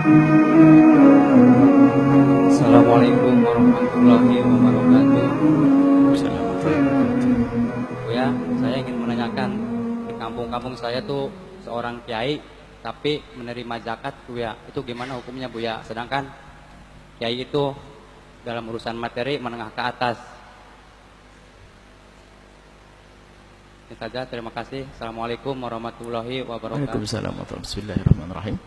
Assalamualaikum warahmatullahi wabarakatuh. Bu ya, saya ingin menanyakan, di kampung-kampung saya tuh seorang kiai tapi menerima zakat Bu ya, itu gimana hukumnya Bu ya? Sedangkan kiai itu dalam urusan materi menengah ke atas. Itu saja, terima kasih. Assalamualaikum warahmatullahi wabarakatuh. Waalaikumsalam warahmatullahi wabarakatuh. Bismillahirrahmanirrahim.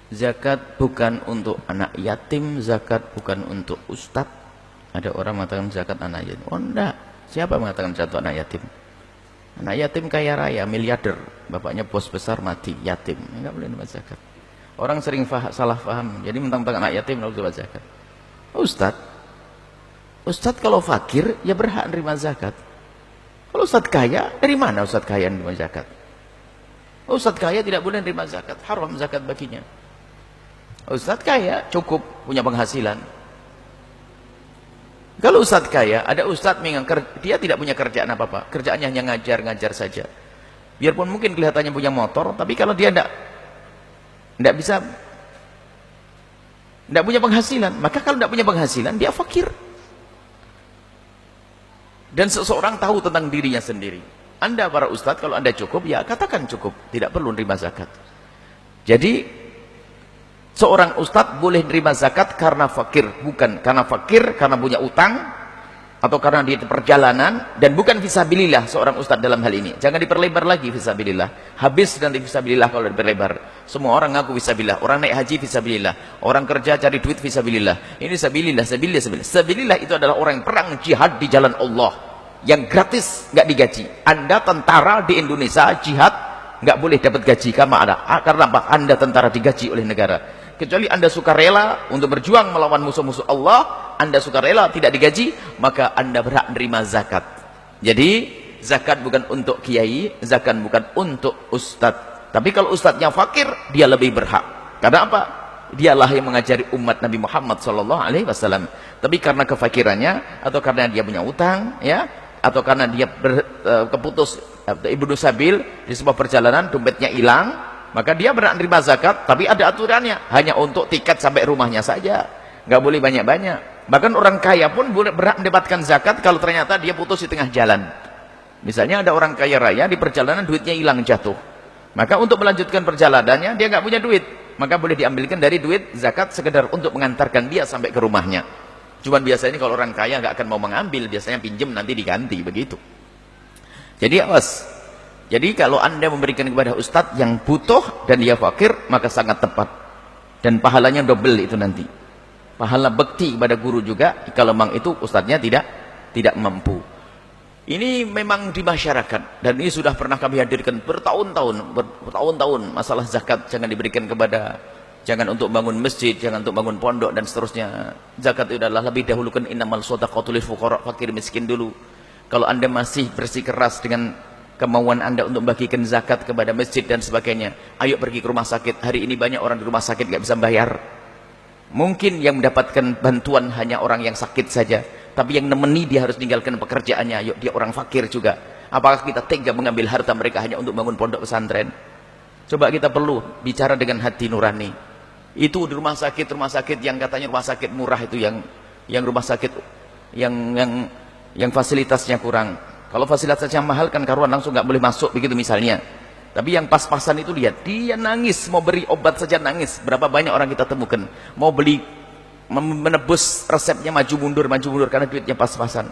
Zakat bukan untuk anak yatim, zakat bukan untuk ustadz. Ada orang mengatakan zakat anak yatim. Oh enggak, siapa mengatakan zakat anak yatim? Anak yatim kaya raya, miliarder, bapaknya bos besar mati, yatim, enggak boleh dapat zakat. Orang sering salah paham, jadi mentang-mentang anak yatim enggak boleh dapat zakat. Ustadz kalau fakir ya berhak menerima zakat. Kalau ustadz kaya, dari mana ustadz kaya menerima zakat? Ustadz kaya tidak boleh menerima zakat, haram zakat baginya. Ustadz kaya cukup punya penghasilan. Kalau ustadz kaya, ada ustadz dia tidak punya kerjaan apa-apa, kerjaannya hanya ngajar saja. Biarpun mungkin kelihatannya punya motor, tapi kalau dia tidak punya penghasilan, maka kalau tidak punya penghasilan dia fakir. Dan seseorang tahu tentang dirinya sendiri. Anda para ustadz, kalau Anda cukup, ya katakan cukup, tidak perlu menerima zakat. Jadi seorang ustadz boleh menerima zakat karena fakir, bukan karena fakir, karena punya utang, atau karena dia di perjalanan, dan bukan fisabilillah seorang ustadz dalam hal ini. Jangan diperlebar lagi fisabilillah. Habis nanti fisabilillah kalau diperlebar. Semua orang ngaku fisabilillah, orang naik haji fisabilillah, orang kerja cari duit fisabilillah. Ini sabilillah. Sabilillah itu adalah orang yang perang jihad di jalan Allah, yang gratis, nggak digaji. Anda tentara di Indonesia jihad nggak boleh dapat gaji. Karena apa? Anda tentara digaji oleh negara. Kecuali Anda suka rela untuk berjuang melawan musuh-musuh Allah, Anda suka rela tidak digaji, maka Anda berhak menerima zakat. Jadi zakat bukan untuk kiai, zakat bukan untuk ustadz. Tapi kalau ustadznya fakir, dia lebih berhak. Karena apa? Dialah yang mengajari umat Nabi Muhammad SAW. Tapi karena kefakirannya, atau karena dia punya utang, ya, atau karena dia keputus ibnu sabil di sebuah perjalanan, dompetnya hilang, maka dia berhak menerima zakat. Tapi ada aturannya, hanya untuk tiket sampai rumahnya saja, nggak boleh banyak-banyak. Bahkan orang kaya pun berhak mendapatkan zakat kalau ternyata dia putus di tengah jalan. Misalnya ada orang kaya raya di perjalanan duitnya hilang, jatuh, maka untuk melanjutkan perjalanannya dia nggak punya duit, maka boleh diambilkan dari duit zakat sekedar untuk mengantarkan dia sampai ke rumahnya. Cuman biasanya kalau orang kaya nggak akan mau mengambil, biasanya pinjem nanti diganti, begitu. Jadi awas. Jadi kalau Anda memberikan kepada ustadz yang butuh dan dia fakir, maka sangat tepat. Dan pahalanya double itu nanti. Pahala bekti kepada guru juga, kalau memang itu ustadznya tidak mampu. Ini memang di masyarakat, dan ini sudah pernah kami hadirkan bertahun-tahun. Masalah zakat jangan diberikan kepada, jangan untuk bangun masjid, jangan untuk bangun pondok dan seterusnya. Zakat itu adalah lebih dahulukan innamal shadaqatul lil fuqara, fakir miskin dulu. Kalau Anda masih bersikeras dengan kemauan Anda untuk membagikan zakat kepada masjid dan sebagainya, ayo pergi ke rumah sakit. Hari ini banyak orang di rumah sakit nggak bisa bayar. Mungkin yang mendapatkan bantuan hanya orang yang sakit saja, tapi yang nemeni dia harus tinggalkan pekerjaannya. Yuk, dia orang fakir juga. Apakah kita tega mengambil harta mereka hanya untuk bangun pondok pesantren? Coba kita perlu bicara dengan hati nurani. Itu di rumah sakit yang katanya rumah sakit murah itu, yang rumah sakit yang fasilitasnya kurang. Kalau fasilitasnya mahal kan karuan langsung nggak boleh masuk, begitu misalnya. Tapi yang pas-pasan itu lihat, dia nangis mau beri obat saja nangis. Berapa banyak orang kita temukan mau beli, menebus resepnya maju mundur karena duitnya pas-pasan.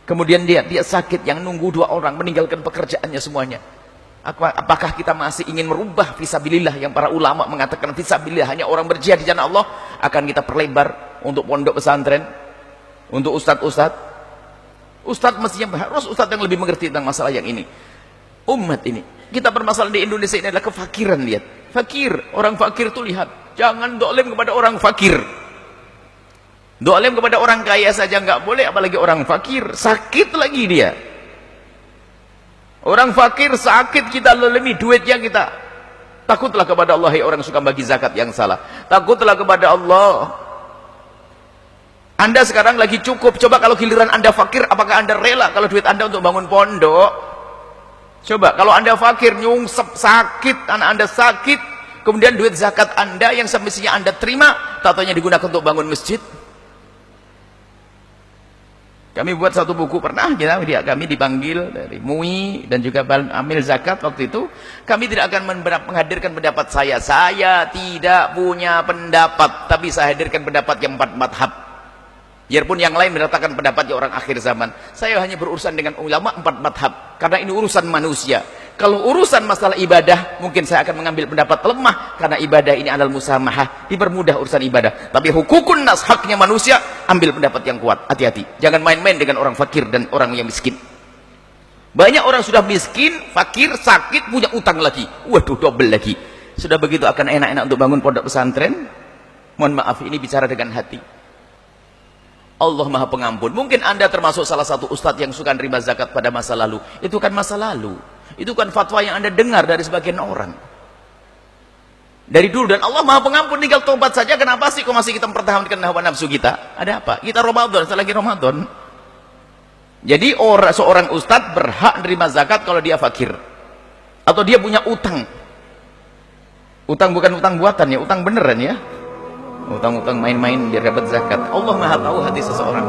Kemudian dia sakit, yang nunggu 2 orang meninggalkan pekerjaannya semuanya. Apakah kita masih ingin merubah fisabilillah yang para ulama mengatakan fisabilillah hanya orang berjihad di jalan Allah? Akan kita perlebar untuk pondok pesantren, untuk ustadz-ustadz. Ustadz mestinya harus ustadz yang lebih mengerti tentang masalah yang ini. Umat ini, kita bermasalah di Indonesia ini adalah kefakiran. Lihat, fakir, orang fakir tuh lihat, jangan dolim kepada orang fakir. Dolim kepada orang kaya saja nggak boleh, apalagi orang fakir. Sakit lagi dia. Orang fakir sakit, kita lelemi duitnya kita. Takutlah kepada Allah, hai orang suka bagi zakat yang salah. Takutlah kepada Allah. Anda sekarang lagi cukup, coba kalau giliran Anda fakir, apakah Anda rela kalau duit Anda untuk bangun pondok? Coba kalau Anda fakir, nyungsep, sakit, anak Anda sakit, kemudian duit zakat Anda yang semestinya Anda terima, tatanya digunakan untuk bangun masjid. Kami buat satu buku pernah, kami dipanggil dari MUI dan juga amil zakat waktu itu. Kami tidak akan menghadirkan pendapat saya. Saya tidak punya pendapat, tapi saya hadirkan pendapat yang 4 madhab. Biarpun yang lain mendatangkan pendapatnya orang akhir zaman. Saya hanya berurusan dengan ulama 4 madhab, karena ini urusan manusia. Kalau urusan masalah ibadah, mungkin saya akan mengambil pendapat lemah, karena ibadah ini adalah musamahah, dipermudah urusan ibadah. Tapi hukukun nas, haknya manusia, ambil pendapat yang kuat. Hati-hati, jangan main-main dengan orang fakir dan orang yang miskin. Banyak orang sudah miskin, fakir, sakit, punya utang lagi. Waduh, double lagi. Sudah begitu akan enak-enak untuk bangun pondok pesantren. Mohon maaf, ini bicara dengan hati. Allah Maha Pengampun. Mungkin Anda termasuk salah satu ustadz yang suka nerima zakat pada masa lalu. Itu kan masa lalu. Itu kan fatwa yang Anda dengar dari sebagian orang. Dari dulu, dan Allah Maha Pengampun, tinggal tobat saja. Kenapa sih kok masih kita mempertahankan hawa nafsu kita? Ada apa? Kita Ramadan, selagi Ramadan. Jadi seorang ustadz berhak nerima zakat kalau dia fakir. Atau dia punya utang. Utang bukan utang buatan ya, utang beneran ya. Utang-utang main-main biar dapat zakat. Allah Maha tahu hati seseorang.